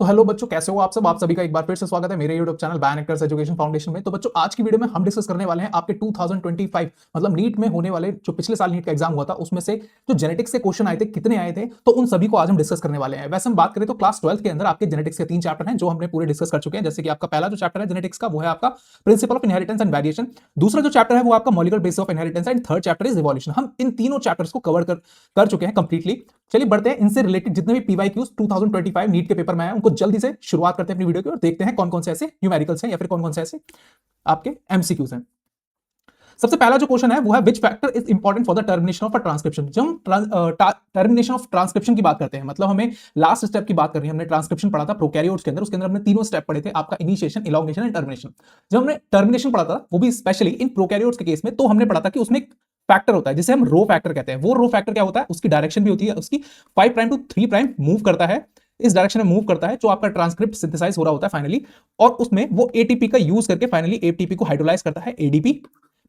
तो हेलो बच्चों, कैसे हो आप सब। आप सभी का एक बार फिर से स्वागत है मेरे YouTube चैनल बायोनिक्टर्स एजुकेशन फाउंडेशन में। तो बच्चों, आज की वीडियो में हम डिस्कस करने वाले हैं आपके 2025 मतलब नीट में होने वाले जो पिछले साल नीट का एग्जाम हुआ था उसमें से जो जेनेटिक्स के क्वेश्चन आए थे, कितने आए थे, तो उन सभी को आज हम डिस्कस करने वाले हैं। वैसे हम बात करें तो क्लास 12 के अंदर आपके जेनेटिक्स के 3 चैप्टर हैं जो हमने पूरे डिस्कस कर चुके हैं। जैसे कि आपका पहला जो चैप्टर है जेनेटिक्स का वो है आपका principle of inheritance and variation. दूसरा जो चैप्टर है वो आपका molecular basis of inheritance and third chapter is evolution. हम इन तीनों चैप्टर्स को कवर कर चुके हैं कंप्लीटली। चलिए बढ़ते हैं, इनसे रिलेटेड जितने भी पीवाईक्यूज 2025 नीट के पेपर में आए उनको जल्दी से शुरुआत करते हैं अपनी वीडियो की और देखते हैं कौन कौन से ऐसे न्यूमेरिकल्स हैं या फिर कौन कौन से ऐसे आपके एमसीक्यूज हैं। सबसे पहला जो क्वेश्चन है वो है which factor is important for the termination of a transcription. जब हम टर्मिनेशन ऑफ ट्रांसक्रिप्शन की बात करते हैं, मतलब हमें लास्ट स्टेप की बात कर रही है। हमने ट्रांसक्रिप्शन पढ़ा था प्रोकैरियोट्स के अंदर, उसके अंदर हमने तीनों स्टेप पढ़े थे, आपका इनिशिएशन, इलॉन्गेशन एंड टर्मिनेशन। जब हमने टर्मिनेशन पढ़ा था वो भी स्पेशली इन प्रोकैरियोट्स के केस में, तो हमने पढ़ा था कि उसमें फैक्टर होता है जिसे हम रो फैक्टर कहते हैं। वो रो फैक्टर क्या होता है, उसकी डायरेक्शन भी होती है, उसकी 5 प्राइम टू 3 प्राइम मूव करता है, इस डायरेक्शन में मूव करता है जो आपका ट्रांसक्रिप्ट सिंथेसाइज हो रहा होता है फाइनली, और उसमें वो एटीपी का यूज करके फाइनली एटीपी को हाइड्रोलाइज करता है एडीपी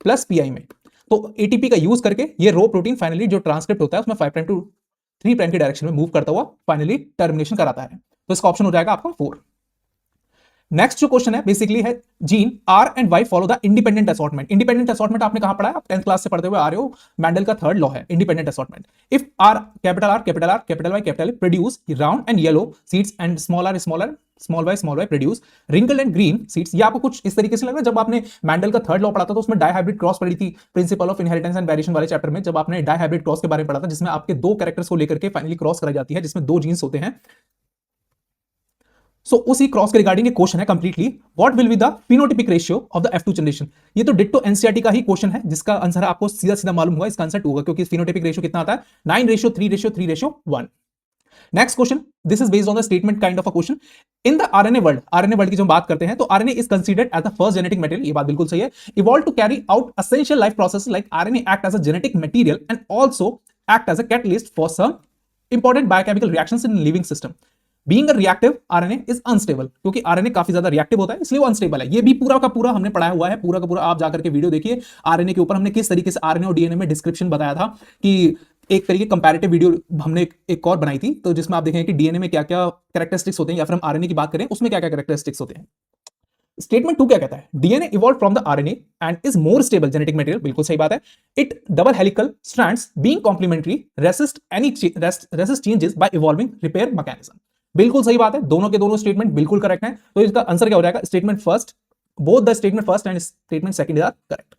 प्लस पीआई में। तो एटीपी का यूज करके ये रो प्रोटीन फाइनली जो ट्रांसक्रिप्ट होता है उसमें 5 प्राइम टू 3 प्राइम की डायरेक्शन में मूव करता हुआ फाइनली टर्मिनेशन कराता है। तो इसका ऑप्शन हो जाएगा आपका 4। नेक्स्ट जो क्वेश्चन है बेसिकली है gene R and Y follow the independent assortment. Independent assortment आपने कहां पढ़ा है, आप 10th क्लास से पढ़ते हुए आ रहे हो, मैंडल का थर्ड लॉ है independent assortment. If R capital R capital R capital Y capital produce round and yellow seeds and small Y produce wrinkled and green seeds. ये आपको कुछ इस तरीके से लग रहा है, जब आपने मैंडल का थर्ड लॉ पढ़ा था तो उसमें डाइहाइब्रिड क्रॉस पढ़ी थी principle of inheritance and variation वाले चैप्टर में, जब आपने डाइहाइब्रिड क्रॉस के बारे में पढ़ा था जिसमें आपके दो कैरेक्टर्स को लेकर के फाइनली क्रॉस कराई जाती है, जिसमें दो जीन्स होते हैं। सो उसी क्रॉस के रिगार्डिंग एक क्वेश्चन है completely, what will be the phenotypic ratio of the F2 generation. ये तो डिट्टो एनसीईआरटी का ही क्वेश्चन है जिसका आंसर आपको सीधा सीधा मालूम हुआ, इसका आंसर 2 होगा क्योंकि फिनोटिपिक रेशियो कितना आता है 9:3:3:1। Next question, this is based on the statement kind of a question. In the RNA world की जब बात करते हैं तो RNA is considered as the first genetic material, ये बात बिल्कुल सही है। Evolve to carry out essential life process like RNA act as a genetic material and also act as a catalyst for some important biochemical reactions in living system. Being a reactive RNA is unstable, क्योंकि RNA काफी ज्यादा reactive होता है इसलिए वो unstable है। ये भी पूरा का पूरा हमने पढ़ाया हुआ है, पूरा का पूरा आप जाकर के वीडियो देखिए आरएनए के ऊपर, हमने किस तरीके से आरएनए और डीएनए में डिस्क्रिप्शन बताया था कि एक तरीके कंपैरेटिव वीडियो हमने एक और बनाई थी, तो जिसमें आप देखेंगे कि डीएनए में क्या क्या कैरेक्टरिस्टिक्स होते हैं या फिर हम आरएनए की बात करें उसमें क्या क्या कैरेक्टरिस्टिक्स होते हैं। स्टेटमेंट 2 क्या कहता है, DNA evolve from the RNA and is more stable genetic material, बिल्कुल सही बात है। It double helical strands being complementary resist changes by evolving repair mechanism, बिल्कुल सही बात है। दोनों के दोनों स्टेटमेंट बिल्कुल करेक्ट हैं, तो इसका आंसर क्या हो जाएगा, statement first, both the statement first and statement second are correct,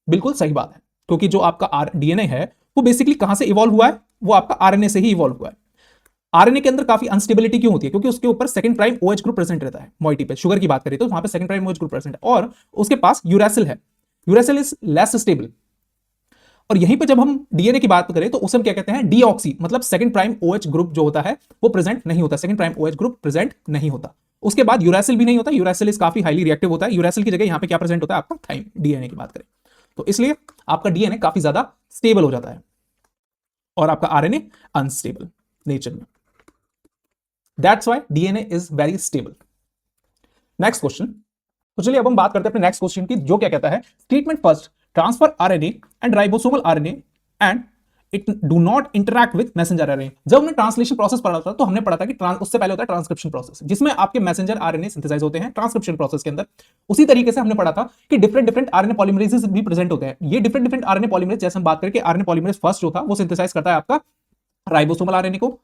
बिल्कुल सही बात है। क्योंकि जो आपका डीएनए है वो बेसिकली कहां से इवॉल्व हुआ है, वो आपका आरएनए से ही इवॉल्व हुआ है। आरएनए के अंदर काफी अनस्टेबिलिटी क्यों होती है, क्योंकि उसके ऊपर second prime OH group present रहता है। मोइटी पे शुगर की बात करें तो वहां पे second prime OH group present है और उसके पास यूरेसिल है, यूरेसिल इज लेस स्टेबल। और यहीं पे जब हम डीएनए की बात करें तो उसे हम क्या कहते हैं, डीऑक्सी, मतलब सेकंड प्राइम ओएच ग्रुप जो होता है वो प्रेजेंट नहीं होता, second prime OH group present नहीं होता। उसके बाद यूरेसिल भी नहीं होता, यूरेसिल इज काफी हाईली रिएक्टिव होता है। यूरेसिल की जगह यहां पे क्या प्रेजेंट होता है, आपका थाइम, डीएनए की बात करें तो इसलिए आपका डीएनए काफी ज्यादा स्टेबल हो जाता है और आपका आरएनए अनस्टेबल नेचर में। That's why DNA is very stable. Next question, तो चलिए अब हम बात करते हैं अपने नेक्स्ट क्वेश्चन की, जो क्या कहता है, statement first, transfer RNA and ribosomal RNA and it do not interact with messenger RNA. जब हमने ट्रांसलेशन प्रोसेस पढ़ा था तो हमने पढ़ा था कि उससे पहले होता है ट्रांसक्रिप्शन प्रोसेस, जिसमें आपके मैसेंजर आरएनए सिंथेसाइज होते हैं ट्रांसक्रिप्शन प्रोसेस के अंदर। उसी तरीके से हमने पढ़ा था कि डिफरेंट डिफरेंट आरएनए पॉलीमरेजेस भी प्रेजेंट होते हैं। ये डिफरेंट डिफरेंट आरएनए पॉलीमरेज, जैसे हम बात करें कि आरएनए पॉलीमरेज फर्स्ट जो था वो सिंथेसाइज करता है आपका राइबोसोमल आरएनए को,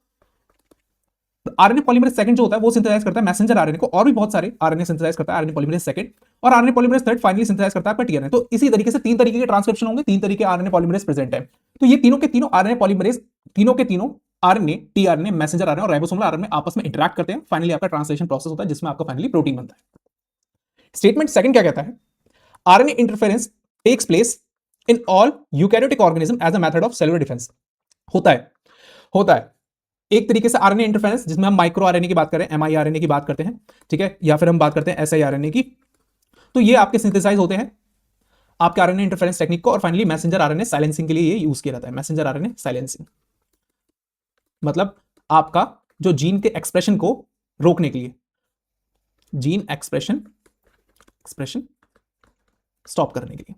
आरएनए पॉलीमरेज सेकंड जो होता है वो सिंथेसाइज करता है मैसेंजर आरएनए को, और भी बहुत सारे आरएनए सिंथेसाइज करता है आरएनए पॉलीमरेज सेकंड, और RNA polymerase third finally synthesize करता है आपका टीआरएनए। तो इसी तरीके से 3 तरीके के ट्रांसक्रिप्शन होंगे, 3 तरीके आरएनए पॉलीमरेज प्रेजेंट है। तो ये तीनों के तीनों आरएनए पॉलीमरेज, तीनों के तीनों आरएनए, टीआरएनए, मैसेंजर आरएनए और राइबोसोमल आरएनए आपस में इंटरैक्ट करते हैं, फाइनली आपका ट्रांसलेशन प्रोसेस होता है जिसमें आपका फाइनली प्रोटीन बनता है। स्टेटमेंट सेकंड क्या कहता है, RNA interference takes place in all eukaryotic organism as a method of cellular defence. होता है एक तरीके से आरएनए इंटरफेरेंस, जिसमें हम माइक्रो आरएनए की बात करें, एमआईआरएनए की बात करते हैं, ठीक है, या फिर हम बात करते हैं एसआईआरएनए की, तो ये आपके सिंथेसाइज होते हैं आपके आरएनए इंटरफेरेंस टेक्निक को, और फाइनली मैसेंजर आरएनए साइलेंसिंग के लिए ये यूज किया जाता है। मैसेंजर आरएनए साइलेंसिंग मतलब आपका जो जीन के एक्सप्रेशन को रोकने के लिए, जीन एक्सप्रेशन स्टॉप करने के लिए,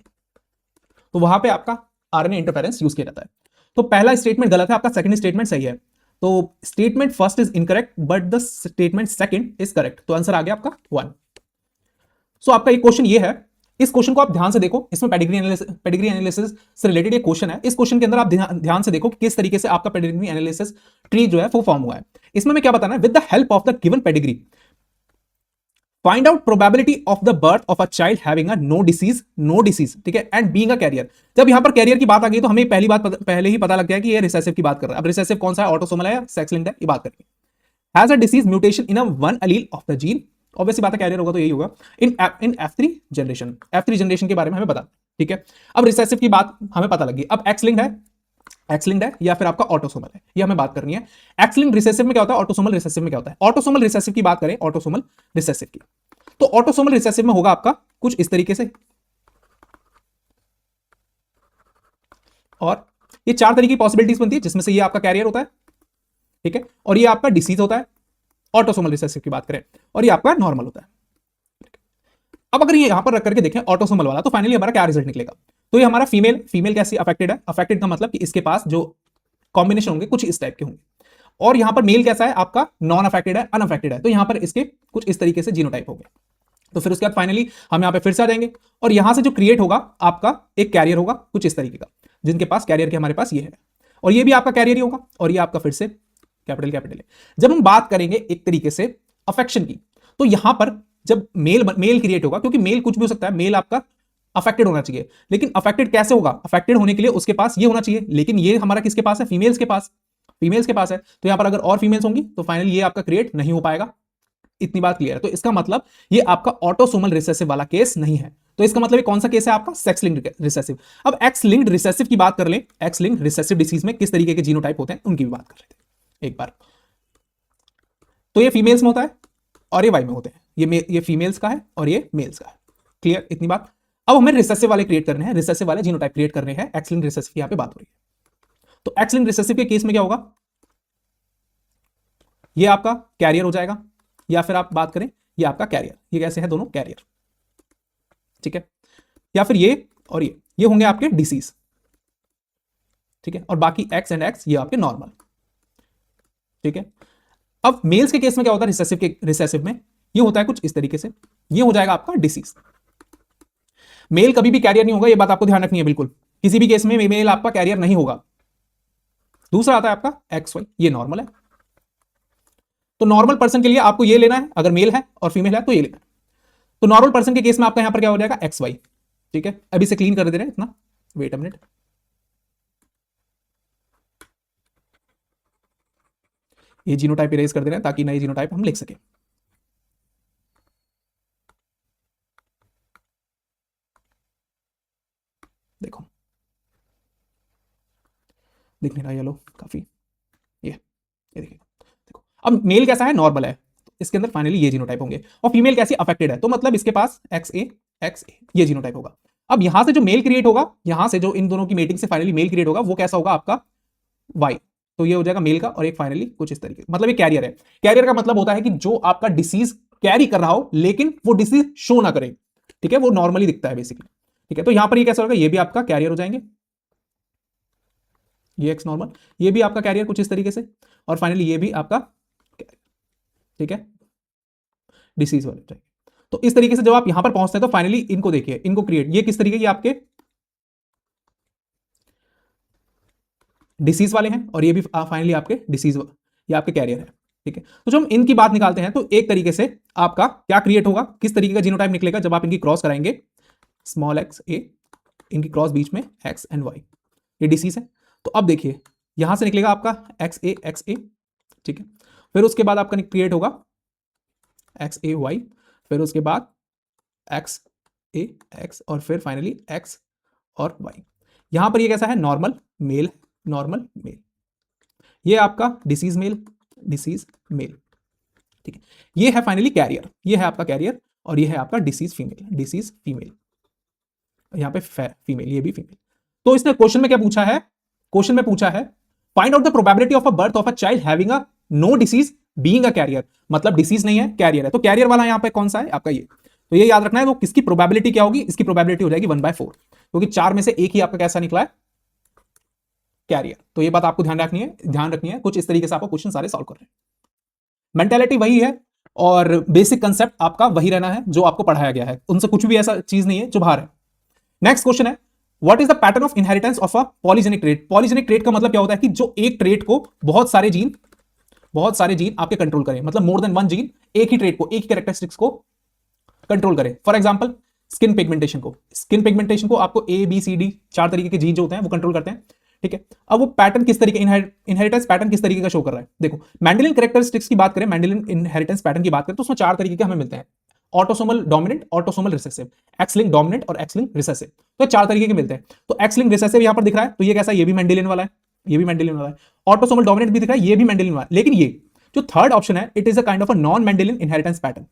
तो वहां पे आपका आरएनए इंटरफेरेंस यूज किया जाता है। तो पहला स्टेटमेंट गलत है, आपका सेकंड स्टेटमेंट सही है। तो statement first is incorrect but the statement second is correct, तो आंसर आ गया आपका 1। सो आपका एक क्वेश्चन ये है, इस क्वेश्चन को आप ध्यान से देखो, इसमें पेडिग्री एनालिसिस से रिलेटेड एक क्वेश्चन है। इस क्वेश्चन के अंदर आप ध्यान से देखो कि किस तरीके से आपका पेडिग्री एनालिसिस ट्री जो है वो फॉर्म हुआ है। इसमें मैं क्या बताना है, with the help of the given pedigree find out probability of the birth of a child having a no disease, ठीक है, एंड बीइंग अ कैरियर। जब यहां पर कैरियर की बात आ गई तो हमें पहले ही पता लग गया कि ये रिसेसिव की बात कर रहा है। अब रिसेसिव कौन सा है, ऑटोसोमल है या सेक्स लिंक्ड है, ये बात करेंगे। Has a disease mutation in a one allele of the gene, obviously बात है कैरियर होगा तो यही होगा। इन F3 जनरेशन के बारे में हमें पता, ठीक है। अब रिसेसिव की बात हमें पता लगी। अब एक्स लिंक्ड है या फिर आपका ऑटोसोमल है, ये हमें बात करनी है। एक्स लिंक्ड रिसेसिव में क्या होता है, ऑटोसोमल रिसेसिव में क्या होता है। ऑटोसोमल रिसेसिव की बात करें, ऑटोसोमल रिसेसिव की, तो ऑटोसोमल रिसेसिव में होगा आपका कुछ इस तरीके से, और ये 4 तरीके की पॉसिबिलिटीज बनती है, जिसमें से ये आपका कैरियर होता है, ठीक है, और ये आपका डिसीज होता है ऑटोसोमल रिसेसिव की बात करें, और ये आपका नॉर्मल होता है। अब अगर ये यहां पर रख करके देखें ऑटोसोमल वाला, तो फाइनली हमारा क्या रिजल्ट निकलेगा, तो ये हमारा फीमेल कैसी अफेक्टेड है, अफेक्टेड का मतलब कि इसके पास जो कॉम्बिनेशन होंगे कुछ इस टाइप के होंगे, और यहां पर मेल कैसा है आपका, नॉन अफेक्टेड है, अनअफेक्टेड है, तो यहां पर इसके कुछ इस तरीके से जीनोटाइप हो गए। तो फिर उसके बाद फाइनली हम यहां पे फिर से आ जाएंगे, और यहां से जो क्रिएट होगा आपका एक कैरियर होगा कुछ इस तरीके का, जिनके पास कैरियर के हमारे पास ये है, और ये भी आपका कैरियर ही होगा, और ये आपका फिर से कैपिटल है। जब हम बात करेंगे एक तरीके से अफेक्शन की, तो यहां पर जब मेल क्रिएट होगा, क्योंकि मेल कुछ भी हो सकता है, मेल आपका अफेक्टेड होना चाहिए, लेकिन अफेक्टेड कैसे होगा, अफेक्टेड होने के लिए उसके पास ये होना चाहिए, लेकिन ये हमारा किसके पास है, फीमेल्स के पास है, तो यहां पर अगर और फीमेल्स होंगी तो फाइनली ये आपका क्रिएट नहीं हो पाएगा। इतनी बात क्लियर है। तो इसका मतलब ये आपका ऑटोसोमल रिसेसिव वाला केस नहीं है। तो इसका मतलब ये कौन सा केस है आपका, सेक्स लिंक्ड रिसेसिव। अब एक्स लिंक्ड रिसेसिव की बात कर ले, एक्स लिंक्ड रिसेसिव डिसीज में किस तरीके के जीनोटाइप होते हैं उनकी भी बात कर लेते हैं एक बार। तो ये फीमेल्स में होता है और ये वाई में होते हैं, ये फीमेल्स का है और ये मेल्स का है। क्लियर इतनी बात। अब हमें रिसेसिव वाले क्रिएट करने हैं, रिसेसिव वाले जीनोटाइप क्रिएट करने हैं। एक्स लिंक्ड रिसेसिव की यहां पे बात हो रही है। तो एक्स लिंक्ड रिसेसिव के केस में क्या होगा, ये आपका कैरियर हो जाएगा, या फिर आप बात करें ये आपका कैरियर, ये कैसे है दोनों कैरियर, ठीक है, या फिर ये और ये होंगे आपके डिसीज, ठीक है, और बाकी एक्स एंड एक्स ये आपके नॉर्मल, ठीक है। अब मेल्स के केस में क्या होता है, रिसेसिव में ये होता है कुछ इस तरीके से, ये हो जाएगा आपका डिसीज। मेल कभी भी कैरियर नहीं होगा, ये बात आपको ध्यान रखनी है बिल्कुल, किसी भी केस में मेल आपका कैरियर नहीं होगा। दूसरा आता है आपका एक्स वाई, ये नॉर्मल है। तो नॉर्मल पर्सन के लिए आपको ये लेना है, अगर मेल है और फीमेल है तो ये लेना है। तो नॉर्मल पर्सन के केस में आपका यहां पर क्या हो जाएगा, एक्स वाई, ठीक है। अभी से क्लीन कर दे रहे हैं इतना, वेट अ मिनट। ये जीनोटाइप इरेज कर दे रहे हैं ताकि नए जीनोटाइप हम लिख सके। देखो दिख नहीं रहा येलो काफी, ये देखिए, देखो अब मेल कैसा है, नॉर्मल है, तो इसके अंदर फाइनली ये जीनोटाइप होंगे, और फीमेल कैसी अफेक्टेड है, तो मतलब इसके पास XA ये जीनोटाइप होगा। अब यहां से जो मेल क्रिएट होगा, यहां से जो इन दोनों की मेटिंग से फाइनली मेल क्रिएट होगा, वो कैसा होगा आपका Y, तो ये हो जाएगा मेल का, और एक फाइनली कुछ इस तरीके, मतलब ये कैरियर है। कैरियर का मतलब होता है कि जो आपका डिसीज कैरी कर रहा हो लेकिन वो डिसीज शो ना करे, ठीक है, वो नॉर्मली दिखता है बेसिकली, ठीक है। तो यहां पर ये कैसा होगा, ये भी आपका कैरियर हो जाएंगे, ये एक्स नॉर्मल, ये भी आपका कैरियर कुछ इस तरीके से, और फाइनली ये भी आपका, ठीक है, डिसीज वाले जाएंगे। तो इस तरीके से जब आप यहां पर पहुंचते हैं तो फाइनली इनको देखिए, इनको क्रिएट, ये किस तरीके की आपके डिसीज वाले हैं, और ये भी फाइनली आपके डिसीज, ये आपके कैरियर है, ठीक है। तो जब हम इनकी बात निकालते हैं तो एक तरीके से आपका क्या क्रिएट होगा, किस तरीके का जीनोटाइप निकलेगा जब आप इनकी क्रॉस कराएंगे, स्मॉल एक्स ए, इनकी क्रॉस बीच में एक्स एंड वाई, ये डिसीज है। तो अब देखिए यहां से निकलेगा आपका एक्स ए, ठीक है, फिर उसके बाद आपका क्रिएट होगा XAY, फिर उसके बाद XA और फिर फाइनली X और Y। यहां पर ये कैसा है, नॉर्मल मेल, ये आपका डिसीज मेल, ठीक है। ये है फाइनली कैरियर, ये है आपका कैरियर, और ये है आपका डिसीज फीमेल, यहां पे फीमेल, ये भी फीमेल। तो इसने क्वेश्चन में क्या पूछा है, क्वेश्चन में पूछा है find out the probability of a birth of a child having a no disease being a carrier, मतलब डिसीज नहीं है कैरियर है, तो कैरियर वाला यहां पे कौन सा है आपका ये, तो ये याद रखना है। तो किसकी प्रोबेबिलिटी क्या होगी, इसकी प्रोबेबिलिटी हो जाएगी 1/4, क्योंकि 4 में से एक ही आपका कैसा निकला है, कैरियर। तो ये बात आपको ध्यान रखनी है। कुछ इस तरीके से आपको क्वेश्चन सारे सॉल्व कर रहे हैं। मेंटेलिटी वही है और बेसिक कंसेप्ट आपका वही रहना है जो आपको पढ़ाया गया है, उनसे कुछ भी ऐसा चीज नहीं है जो बाहर है। नेक्स्ट क्वेश्चन है, what is the pattern of inheritance of a polygenic trait. Polygenic trait का मतलब क्या होता है कि जो एक ट्रेट को बहुत सारे जीन आपके कंट्रोल करें, मतलब मोर देन वन जीन एक ही ट्रेट को, एक ही कैरेक्टरिस्टिक्स को कंट्रोल करें। फॉर एग्जांपल स्किन पिगमेंटेशन को आपको ए बी सी डी 4 तरीके के जीन जो होते हैं वो कंट्रोल करते हैं, ठीक है। अब वो पैटर्न किस तरीके, इनहेरिटेंस पैटर्न किस तरीके का शो कर रहा है, देखो मेंडेलियन कैरेक्टरिस्टिक्स की बात करें, मेंडेलियन इनहेरिटेंस पैटर्न की बात करें तो उसमें 4 तरीके के हमें मिलते हैं, autosomal dominant, autosomal recessive, x linked dominant और एक्स लिंक्ड रिसेसिव। तो 4 तरीके के मिलते हैं। तो एक्स लिंक्ड रिसेसिव यहां पर दिख रहा है, तो ये कैसा, ये भी मेंडेलियन वाला है, ये भी मेंडेलियन वाला है। ऑटोसोमल डोमिनेंट भी दिख रहा है, ये भी मेंडेलियन वाला है। लेकिन ये जो थर्ड ऑप्शन है, it is a kind of a non Mendelian inheritance pattern.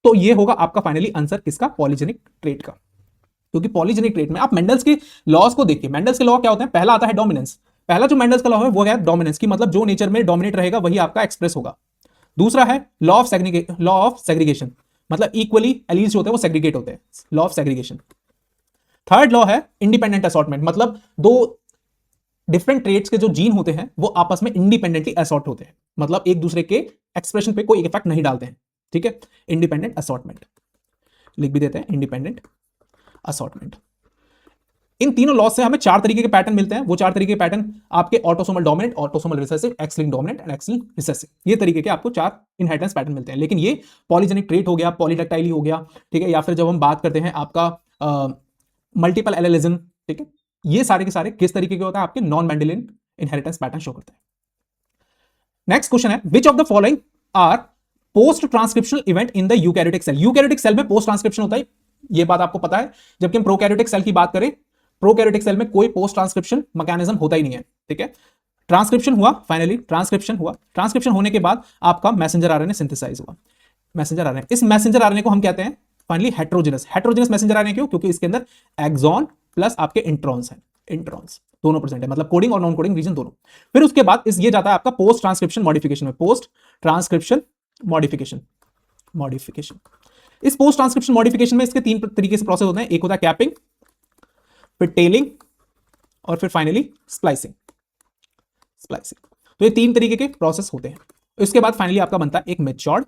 तो ये होगा आपका फाइनली आंसर किसका, पॉलीजेनिक ट्रेट का। क्योंकि पॉलीजेनिक ट्रेट में आप मेंडल्स के लॉज को देखिए, मेंडल्स के लॉ क्या होते हैं, पहला आता है डोमिनेंस। पहला जो मेंडल्स का लॉ है वो है डोमिनेंस की, मतलब जो नेचर में डोमिनेट रहेगा वही आपका एक्सप्रेस होगा। दूसरा है लॉ ऑफ सेग्रीगेशन, मतलब इक्वली एलील्स जो होते हैं वो सेग्रीगेट होते हैं, law of segregation. Third law है इंडिपेंडेंट असॉर्टमेंट, मतलब दो डिफरेंट ट्रेट्स के जो जीन होते हैं वो आपस में इंडिपेंडेंटली असॉर्ट होते हैं, मतलब एक दूसरे के एक्सप्रेशन पे कोई इफेक्ट नहीं डालते हैं, ठीक है। इंडिपेंडेंट असॉर्टमेंट लिख भी देते हैं, इंडिपेंडेंट असॉर्टमेंट। इन तीनों लॉज से हमें 4 तरीके के पैटर्न मिलते हैं। वो 4 तरीके के पैटर्न आपके autosomal dominant, autosomal recessive, x linked dominant and x linked recessive, ये तरीके के आपको 4 इनहेरिटेंस पैटर्न मिलते हैं। लेकिन ये पॉलीजेनिक ट्रेट हो गया, पॉलीडेक्टाइली हो गया, ठीक है, या फिर जब हम बात करते हैं आपका मल्टीपल एलेलिज्म, ठीक है, ये सारे के सारे किस तरीके के होता है, आपके non Mendelian inheritance pattern show करते हैं। नेक्स्ट क्वेश्चन है, which of the following are post transcriptional event in the eukaryotic cell. Eukaryotic cell में पोस्ट ट्रांसक्रिप्शन होता है, ये बात आपको पता है। जबकि हम प्रोकैरियोटिक सेल की बात करें, प्रोकैरियोटिक सेल में कोई पोस्ट ट्रांसक्रिप्शन मैकेनिज्म होता ही नहीं है, ठीक है। ट्रांसक्रिप्शन हुआ, फाइनली ट्रांसक्रिप्शन हुआ, ट्रांसक्रिप्शन होने के बाद आपका मैसेंजर आरएनए सिंथेसाइज हुआ, मैसेंजर आरएनए। इस मैसेंजर आरएनए को हम कहते हैं फाइनली हेट्रोजेनस मैसेंजर आरएनए। क्यों? क्योंकि इसके अंदर एक्सॉन प्लस आपके इंट्रॉन्स हैं, इंट्रॉन्स दोनों प्रेजेंट है, मतलब कोडिंग और नॉन कोडिंग रीजन दोनों। फिर उसके बाद ये जाता है आपका पोस्ट ट्रांसक्रिप्शन मॉडिफिकेशन में, पोस्ट ट्रांसक्रिप्शन मॉडिफिकेशन। इस पोस्ट ट्रांसक्रिप्शन मॉडिफिकेशन में इसके 3 तरीके से प्रोसेस होते हैं, एक होता है कैपिंग, फिर टेलिंग और फिर फाइनली स्प्लाइसिंग। तो ये 3 तरीके के प्रोसेस होते हैं। इसके बाद फाइनली आपका बनता है एक मैच्योर्ड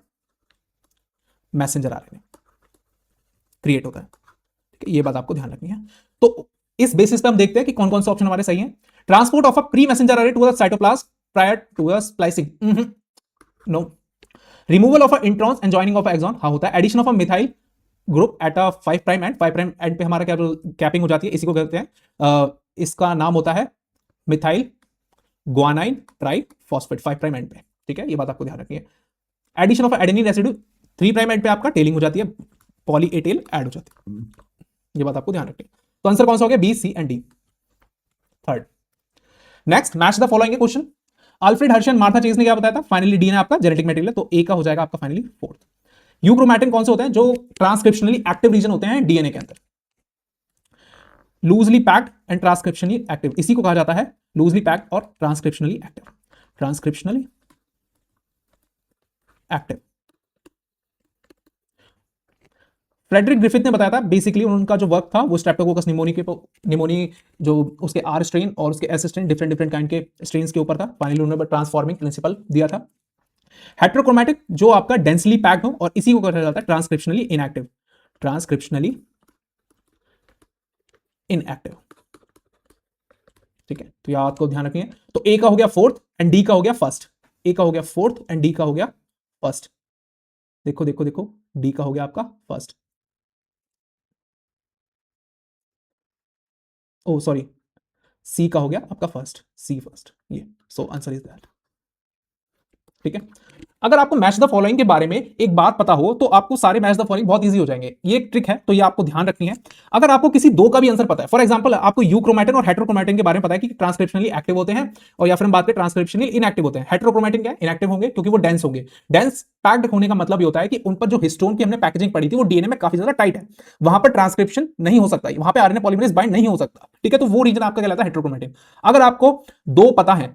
मैसेंजर आरएनए क्रिएट होता है, ठीक है। ये बात आपको ध्यान रखनी है। तो इस बेसिस पे हम देखते हैं कि कौन कौन से ऑप्शन हमारे सही हैं। Transport of a pre messenger RNA to the cytoplasm prior to the splicing, no. Removal of a introns and joining of exon, हाँ होता है। Addition of a methyl group at a 5 prime end 5 prime end पे हमारा क्या capping हो जाती है, इसी को कहते हैं, इसका नाम होता है methyl guanine triphosphate 5 prime end पे, ठीक है। ये बात आपको ध्यान रखनी है। Addition of adenine residue 3 prime end पे आपका टेलिंग हो जाती है, पॉली ए टेल ऐड हो जाती है, ये बात आपको ध्यान रखनी है। तो आंसर कौन सा हो गया, B, C and D, third. Next, match the following question. Alfred Hershey Martha Chase ने क्या बताया था, फाइनली डी ने आपका जेनेटिक मटेरियल, तो ए का हो जाएगा आपका फाइनली फोर्थ। यूक्रोमैटिन कौन से होते हैं, जो ट्रांसक्रिप्शनली एक्टिव रीजन होते हैं डीएनए के अंदर, loosely packed and transcriptionally active, इसी को कहा जाता है लूजली पैक्ड और transcriptionally active, transcriptionally active. Frederick Griffith ने बताया था, बेसिकली उनका जो वर्क था वो स्ट्रेप्टोकोकस निमोनी जो उसके आर स्ट्रेन और उसके एस स्ट्रेन, डिफरेंट काइंड के स्ट्रेन्स के ऊपर था। फाइनली उन्होंने ट्रांसफॉर्मिंग प्रिंसिपल दिया था। हेट्रोक्रोमैटिक, जो आपका डेंसली पैक्ड हो और इसी को कहा जाता है ट्रांसक्रिप्शनली इनएक्टिव, ट्रांसक्रिप्शनली इनएक्टिव, ठीक है। तो याद को ध्यान रखिए। तो ए का हो गया फोर्थ एंड डी का हो गया फर्स्ट, ए का हो गया फोर्थ एंड डी का हो गया फर्स्ट। देखो देखो देखो, डी का हो गया आपका फर्स्ट, ओ सॉरी, सी का हो गया आपका फर्स्ट, सी फर्स्ट, ये। सो आंसर इज दैट, ठीक है। अगर आपको मैच द फॉलोइंग के बारे में एक बात पता हो तो आपको सारे मैच द फॉलोइंग बहुत इजी हो जाएंगे। ये एक ट्रिक है, तो ये आपको ध्यान रखनी है। अगर आपको किसी दो का भी आंसर पता है, फॉर एग्जांपल आपको यूक्रोमैटिन और हेट्रोक्रोमैटिन के बारे में पता है कि ट्रांसक्रिप्शनली एक्टिव होते हैं, और या फिर हम बात करें ट्रांसक्रिप्शनली इनएक्टिव होते हैं। हेट्रोक्रोमैटिन क्या है, इनएक्टिव होंगे क्योंकि वो डेंस होंगे। डेंस पैक्ड होने का मतलब ये होता है कि उन पर जो हिस्टोन की हमने पैकेजिंग पढ़ी थी वो डीएनए में काफी ज्यादा टाइट है, वहां पर ट्रांसक्रिप्शन नहीं हो सकता, वहां पर आरएनए पॉलीमरेज बाइंड नहीं हो सकता, ठीक है। तो वो रीजन आपका कहलाता है हेट्रोक्रोमैटिन। अगर आपको दो पता है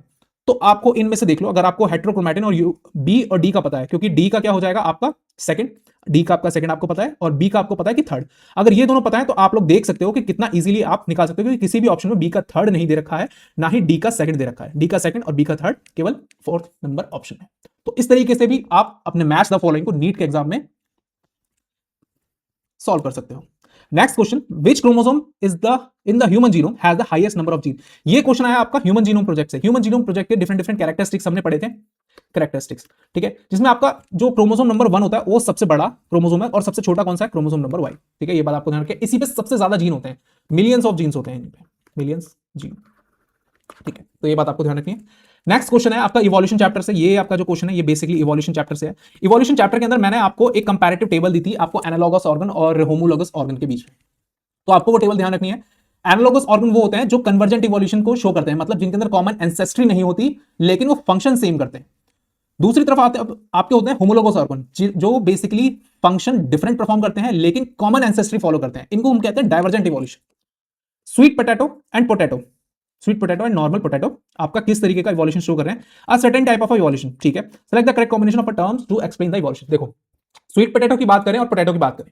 तो आपको इनमें से देख लो, अगर आपको हेट्रोक्रोमैटिन और बी और डी का पता है, क्योंकि डी का क्या हो जाएगा आपका सेकंड, डी का आपका सेकंड आपको पता है और बी का आपको पता है कि थर्ड। अगर ये दोनों पता है तो आप लोग देख सकते हो कि कितना इजीली आप निकाल सकते हो, क्योंकि किसी भी ऑप्शन में बी का थर्ड नहीं दे रखा है, ना ही डी का सेकंड दे रखा है। डी का सेकंड और बी का थर्ड केवल फोर्थ नंबर ऑप्शन है। तो इस तरीके से भी आप अपने मैच द फॉलोइंग को नीट के एग्जाम में सॉल्व कर सकते हो। Next question, which chromosome is the in the human genome has the highest number of gene. ये क्वेश्चन आया आपका ह्यूमन जीनोम प्रोजेक्ट से। ह्यूमन जीनोम प्रोजेक्ट के डिफरेंट डिफरेंट कैरेक्टरिस्टिक्स हमने पढ़े थे, कैरेक्टरिस्टिक्स, ठीक है, जिसमें आपका जो क्रोमोसोम नंबर 1 होता है वो सबसे बड़ा क्रोमोसोम है और सबसे छोटा कौन सा है, क्रोमोसोम नंबर वाई, ठीक है, ये बात आपको ध्यान रखें। इसी पे सबसे ज्यादा जीन होते हैं, मिलियंस ऑफ जीन्स होते हैं इन पे, मिलियंस जीन, ठीक है, तो ये बात आपको ध्यान रखनी है। नेक्स्ट क्वेश्चन है आपका इवोल्यूशन चैप्टर से। ये आपका जो क्वेश्चन है ये बेसिकली इवोल्यूशन चैप्टर से है। इवोल्यूशन चैप्टर के अंदर मैंने आपको एक कंपैरेटिव टेबल दी थी आपको एनालॉगस ऑर्गन और होमोलॉगस ऑर्गन के बीच में, तो आपको वो टेबल ध्यान रखनी है। एनालॉगस ऑर्गन वो होते हैं जो कन्वर्जेंट इवोल्यूशन को शो करते हैं, मतलब जिनके अंदर कॉमन एंसेस्ट्री नहीं होती लेकिन वो फंक्शन सेम करते हैं। दूसरी तरफ आपके होते हैं होमोलॉगस ऑर्गन जो बेसिकली फंक्शन डिफरेंट परफॉर्म करते हैं लेकिन कॉमन एंसेस्ट्री फॉलो करते हैं। इनको हम कहते हैं divergent evolution. Sweet potato and potato, sweet potato and normal potato आपका किस तरीके का इवोल्यूशन शो कर रहे हैं, a certain type of evolution, ठीक है। Select the correct combination of terms to explain the evolution. देखो, स्वीट पोटैटो की बात करें और पोटैटो की बात करें,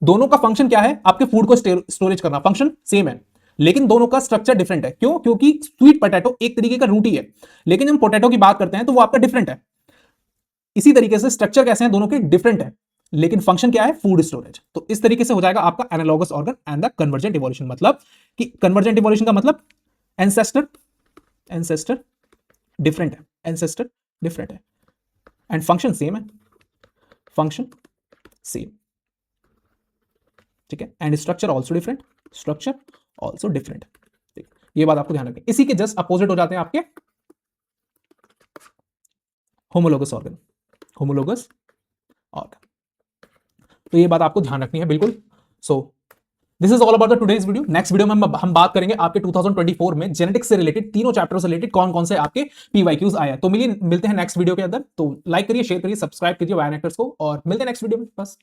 दोनों का फंक्शन क्या है, आपके फूड को स्टोरेज करना, फंक्शन सेम है लेकिन दोनों का स्ट्रक्चर डिफरेंट है। क्यों? क्योंकि स्वीट पोटैटो एक तरीके का रूट ही है, लेकिन हम पोटैटो की बात करते हैं तो वो आपका डिफरेंट है। इसी तरीके से स्ट्रक्चर कैसे हैं, दोनों के डिफरेंट है लेकिन फंक्शन क्या है, फूड स्टोरेज। तो इस तरीके से हो जाएगा आपका analogous organ and the convergent evolution. मतलब कि कन्वर्जेंट इवोल्यूशन का मतलब एंसेस्टर डिफरेंट है, एंसेस्टर डिफरेंट है एंड फंक्शन सेम है, फंक्शन सेम, ठीक है, and structure also different, structure also different. ये बात आपको ध्यान रखनी है। इसी के जस्ट अपोजिट हो जाते हैं आपके होमोलोगस ऑर्गन, होमोलोगस ऑर्गन। तो ये बात आपको ध्यान रखनी है बिल्कुल। So this is all about the today's video. Next video में हम बात करेंगे आपके 2024 में जेनेटिक्स से रिलेटेड तीनों चैप्टरों से रिलेटेड कौन कौन से आपके पीवाईक्यूज आए हैं। तो मिलते हैं नेक्स्ट वीडियो के अंदर। तो लाइक करिए, शेयर करिए, सब्सक्राइब कीजिए वायन एक्टर्स को और मिलते हैं नेक्स्ट वीडियो में। बस।